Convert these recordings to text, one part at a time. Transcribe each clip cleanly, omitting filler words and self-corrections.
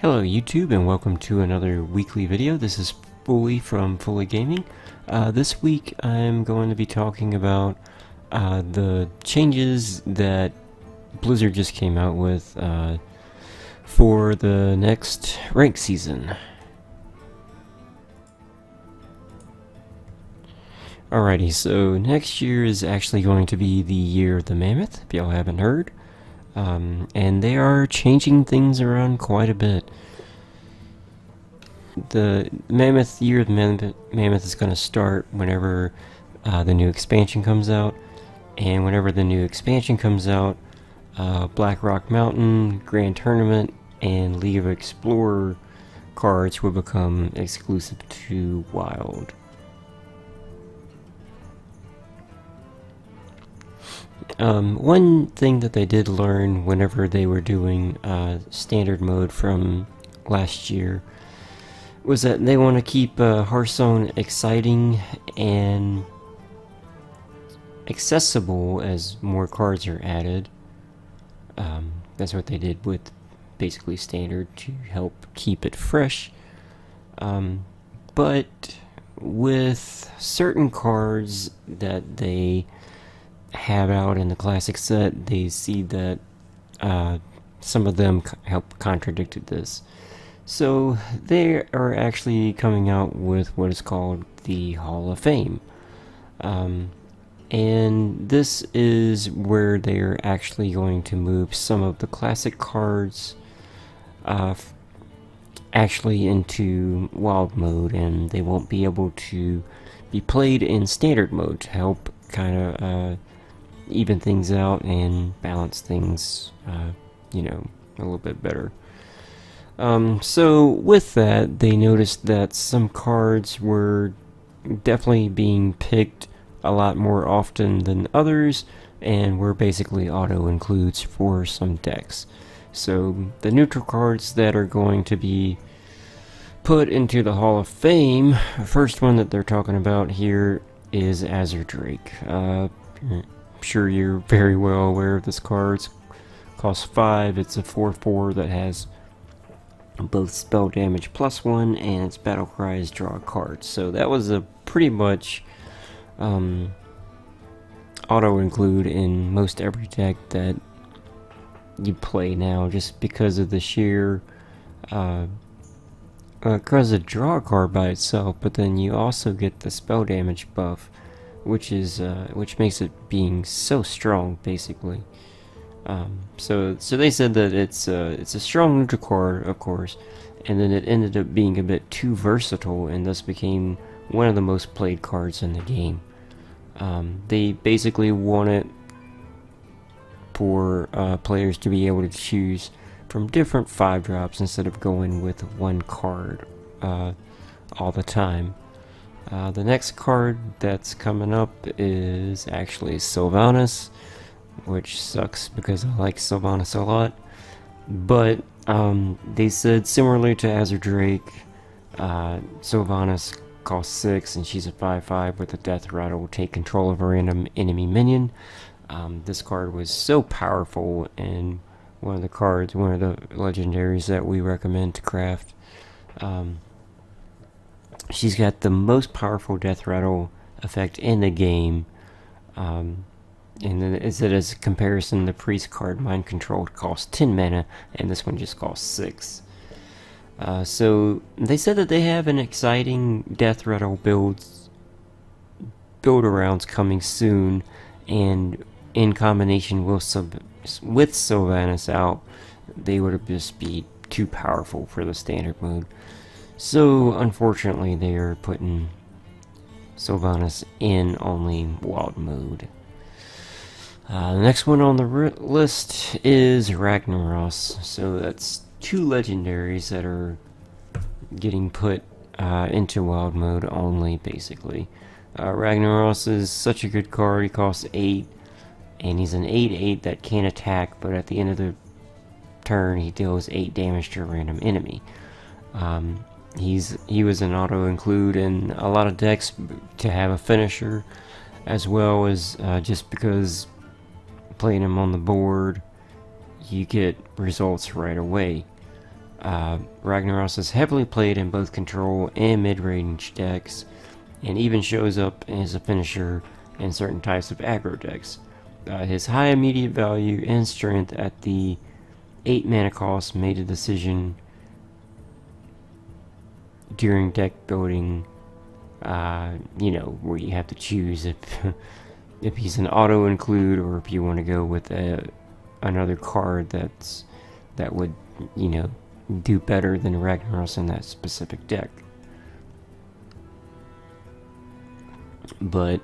Hello YouTube and welcome to another weekly video. This is Fully from Fully Gaming. This week I'm going to be talking about the changes that Blizzard just came out with for the next rank season. Alrighty, so next year is actually going to be the year of the Mammoth, if y'all haven't heard. And they are changing things around quite a bit. The year of the Mammoth is going to start whenever the new expansion comes out. And whenever the new expansion comes out, Black Rock Mountain, Grand Tournament, and League of Explorer cards will become exclusive to Wild. One thing that they did learn whenever they were doing standard mode from last year was that they want to keep Hearthstone exciting and accessible as more cards are added. That's what they did with basically standard to help keep it fresh. But with certain cards that they have out in the classic set, they see that some of them help contradicted this. So they are actually coming out with what is called the Hall of Fame. And this is where they're actually going to move some of the classic cards actually into wild mode, and they won't be able to be played in standard mode to help kind of even things out and balance things, a little bit better. So with that, they noticed that some cards were definitely being picked a lot more often than others, and were basically auto-includes for some decks. So the neutral cards that are going to be put into the Hall of Fame, first one that they're talking about here is Azure Drake. I'm sure you're very well aware of this card. It costs 5. It's a 4/4 that has both spell damage +1 and its battle cry is draw a card. So that was a pretty much auto include in most every deck that you play now, just because of the sheer because of draw a card by itself, but then you also get the spell damage buff, which makes it being so strong, basically. So they said that it's a strong neutral card, of course, and then it ended up being a bit too versatile, and thus became one of the most played cards in the game. They basically wanted for players to be able to choose from different 5-drops instead of going with one card all the time. The next card that's coming up is actually Sylvanas, which sucks because I like Sylvanas a lot. But they said similarly to Azure Drake, Sylvanas costs 6 and she's a 5/5 with a death rattle. Take control of a random enemy minion. This card was so powerful, and one of the legendaries that we recommend to craft. She's got the most powerful death rattle effect in the game. And then as a comparison, the priest card, Mind Control, costs 10 mana, and this one just costs 6. So they said that they have an exciting death rattle build arounds coming soon, and in combination with Sylvanas out, they would just be too powerful for the standard mode. So unfortunately, they are putting Sylvanas in only wild mode. The next one on the list is Ragnaros. So that's 2 legendaries that are getting put into wild mode only, basically. Ragnaros is such a good card. He costs 8, and he's an 8/8 that can attack, but at the end of the turn, he deals 8 damage to a random enemy. He was an auto include in a lot of decks to have a finisher, as well as just because playing him on the board, you get results right away. Ragnaros is heavily played in both control and mid-range decks, and even shows up as a finisher in certain types of aggro decks. His high immediate value and strength at the 8 mana cost made a decision during deck building, where you have to choose if if he's an auto include or if you want to go with another card that would do better than Ragnaros in that specific deck. But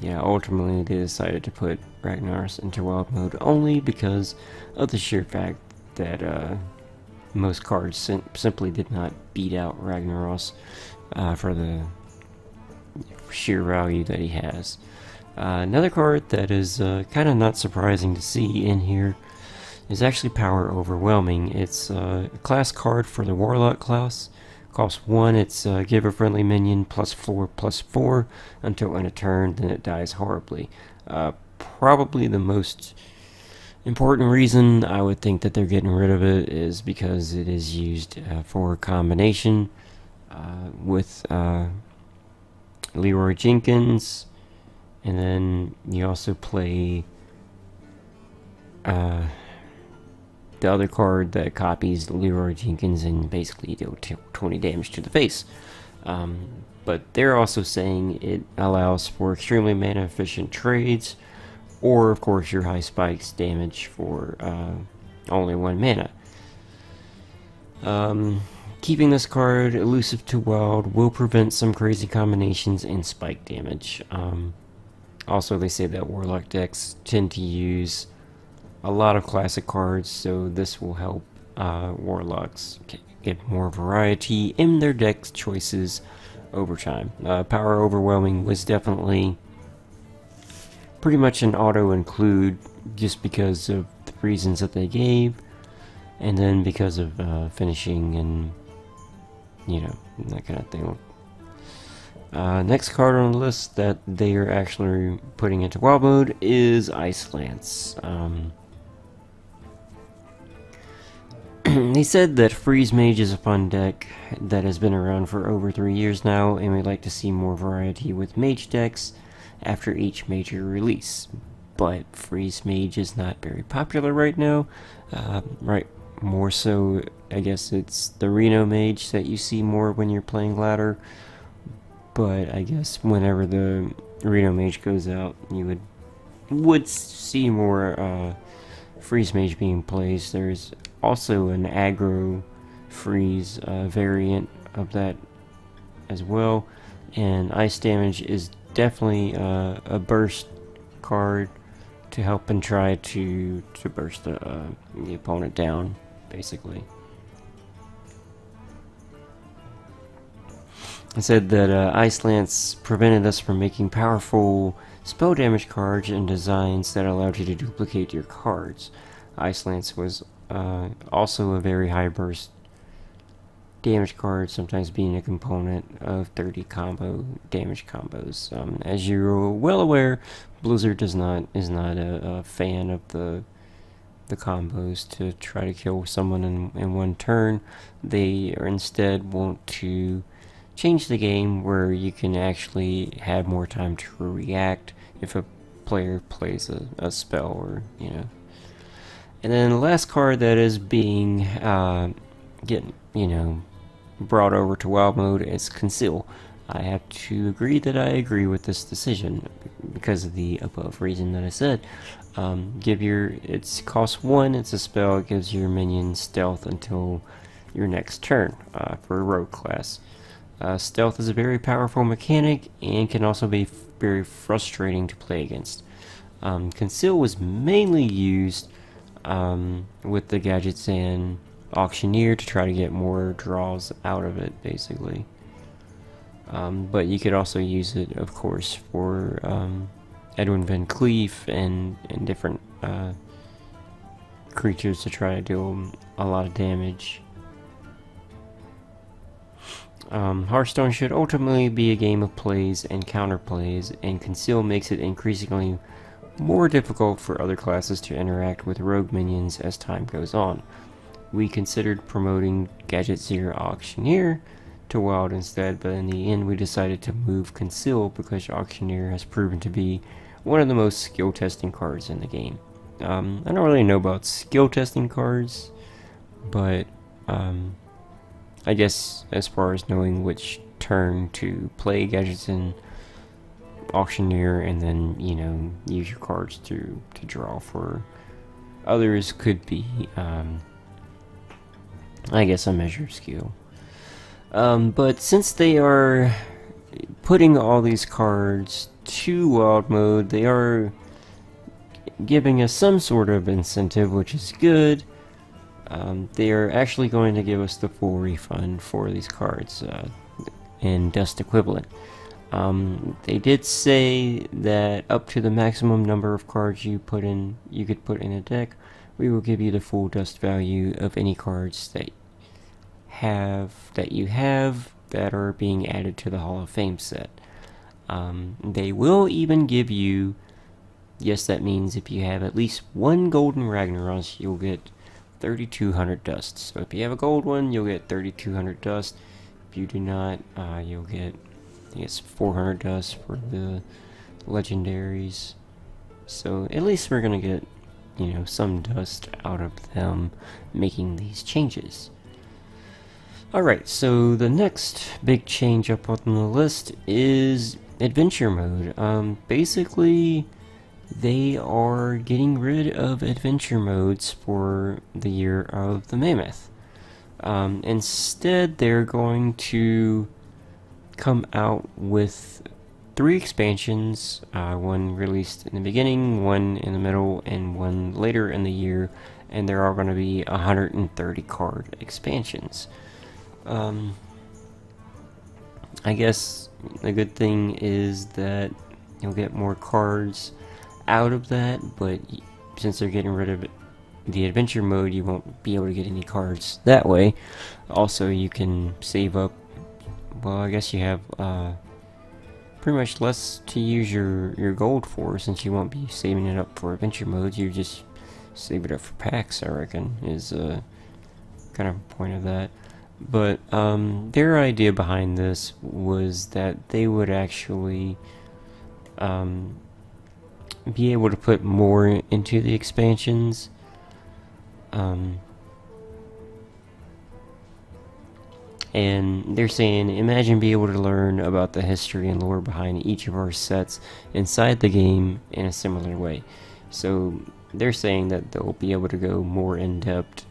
ultimately they decided to put Ragnaros into wild mode only because of the sheer fact that most cards simply did not beat out Ragnaros for the sheer value that he has. Another card that is kind of not surprising to see in here is actually Power Overwhelming. It's a class card for the Warlock class. Costs 1, it's give a friendly minion +4/+4 until end of turn, then it dies horribly. Probably the most important reason I would think that they're getting rid of it is because it is used for combination with Leroy Jenkins, and then you also play the other card that copies Leroy Jenkins and basically deal 20 damage to the face. But they're also saying it allows for extremely mana efficient trades, or of course your high spikes damage for only 1 mana. Keeping this card elusive to wild will prevent some crazy combinations and spike damage. Also, they say that Warlock decks tend to use a lot of classic cards, so this will help Warlocks get more variety in their deck choices over time. Power Overwhelming was definitely pretty much an auto-include just because of the reasons that they gave, and then because of finishing and that kind of thing. Next card on the list that they are actually putting into wild mode is Ice Lance. He said that Freeze Mage is a fun deck that has been around for over 3 years now, and we'd like to see more variety with Mage decks after each major release. But Freeze Mage is not very popular right now. More so, I guess it's the Reno Mage that you see more when you're playing ladder. But I guess whenever the Reno Mage goes out, you would see more Freeze Mage being placed. There's also an aggro freeze variant of that as well, and ice damage is definitely a burst card to help and try to burst the opponent down, basically. I said that Ice Lance prevented us from making powerful spell damage cards and designs that allowed you to duplicate your cards. Ice Lance was also a very high burst damage card, sometimes being a component of 30 combo damage combos. As you're well aware, Blizzard is not a fan of the combos to try to kill someone in one turn. They instead want to change the game where you can actually have more time to react if a player plays a spell or And then the last card that is being brought over to wild mode is Conceal. I have to agree that I agree with this decision because of the above reason that I said. It's cost 1, it's a spell, it gives your minions stealth until your next turn for a rogue class. Stealth is a very powerful mechanic and can also be very frustrating to play against. Conceal was mainly used with the Gadgets and Auctioneer to try to get more draws out of it, basically. But you could also use it, of course, for Edwin Van Cleef and different creatures to try to deal a lot of damage. Hearthstone should ultimately be a game of plays and counterplays, and Conceal makes it increasingly more difficult for other classes to interact with rogue minions as time goes on. we considered promoting Gadget Zero Auctioneer to Wild instead, but in the end we decided to move Conceal because Auctioneer has proven to be one of the most skill testing cards in the game. I don't really know about skill testing cards, but I guess as far as knowing which turn to play gadgets in Auctioneer and then, you know, use your cards to draw for others could be, I guess, a measure of skill. But since they are putting all these cards to wild mode, they are giving us some sort of incentive, which is good. They are actually going to give us the full refund for these cards in dust equivalent. They did say that up to the maximum number of cards you could put in a deck, we will give you the full dust value of any cards that you have that are being added to the Hall of Fame set. They will even give you, yes, that means if you have at least one golden Ragnaros, you'll get 3,200 dust. So if you have a gold one, you'll get 3,200 dust. If you do not, you'll get, I guess, 400 dust for the legendaries. So at least we're gonna get, you know, some dust out of them making these changes. Alright, so the next big change up on the list is adventure mode. Basically, they are getting rid of adventure modes for the year of the Mammoth. Instead, they're going to come out with 3 expansions, one released in the beginning, one in the middle, and one later in the year, and there are going to be 130 card expansions. I guess the good thing is that you'll get more cards out of that, but since they're getting rid of the adventure mode, you won't be able to get any cards that way. Also, you can save up, well, I guess you have pretty much less to use your gold for, since you won't be saving it up for adventure modes. You just save it up for packs, I reckon, is kind of the point of that. But their idea behind this was that they would actually be able to put more into the expansions. And they're saying, imagine being able to learn about the history and lore behind each of our sets inside the game in a similar way. So they're saying that they'll be able to go more in depth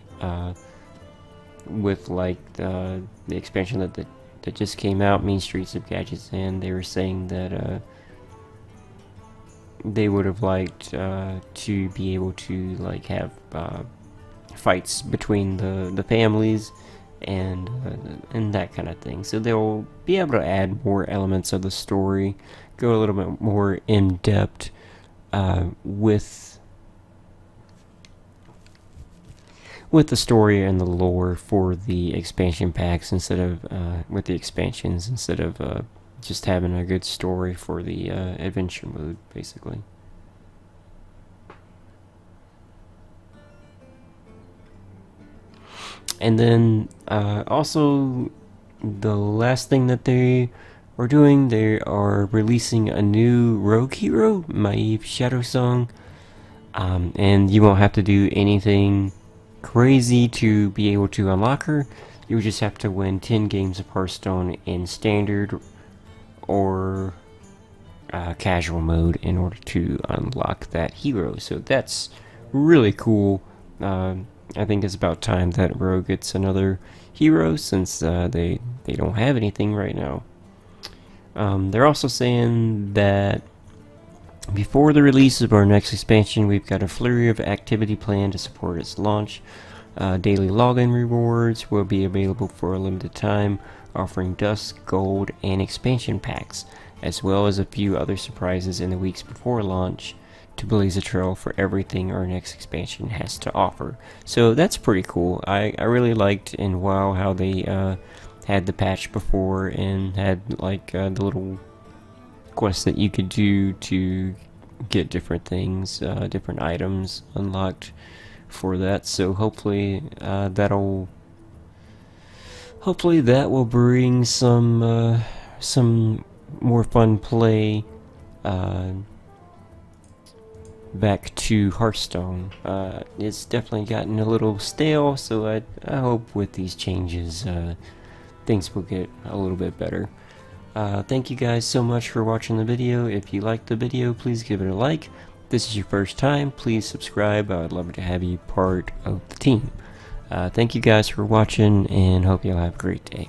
with like the expansion that just came out, Mean Streets of Gadgets, and they were saying that they would have liked to be able to like have fights between the families and that kind of thing. So they'll be able to add more elements of the story, go a little bit more in depth with the story and the lore for the expansion packs instead of with the expansions, instead of just having a good story for the adventure mode, basically. And then also the last thing that they are doing, they are releasing a new rogue hero, Maeve Shadow Song, and you won't have to do anything crazy to be able to unlock her. You just have to win 10 games of Hearthstone in standard or casual mode in order to unlock that hero. So that's really cool. I think it's about time that Rogue gets another hero, since they don't have anything right now. They're also saying that before the release of our next expansion, we've got a flurry of activity planned to support its launch. Daily login rewards will be available for a limited time, offering dust, gold, and expansion packs, as well as a few other surprises in the weeks before launch to blaze a trail for everything our next expansion has to offer. So that's pretty cool. I really liked in WoW how they had the patch before and had like the little quests that you could do to get different things, different items unlocked for that. So hopefully that will bring some more fun play back to Hearthstone. It's definitely gotten a little stale, so I hope with these changes things will get a little bit better. Thank you guys so much for watching the video. If you liked the video, please give it a like. If this is your first time, please subscribe. I would love to have you part of the team. Thank you guys for watching, and hope you'll have a great day.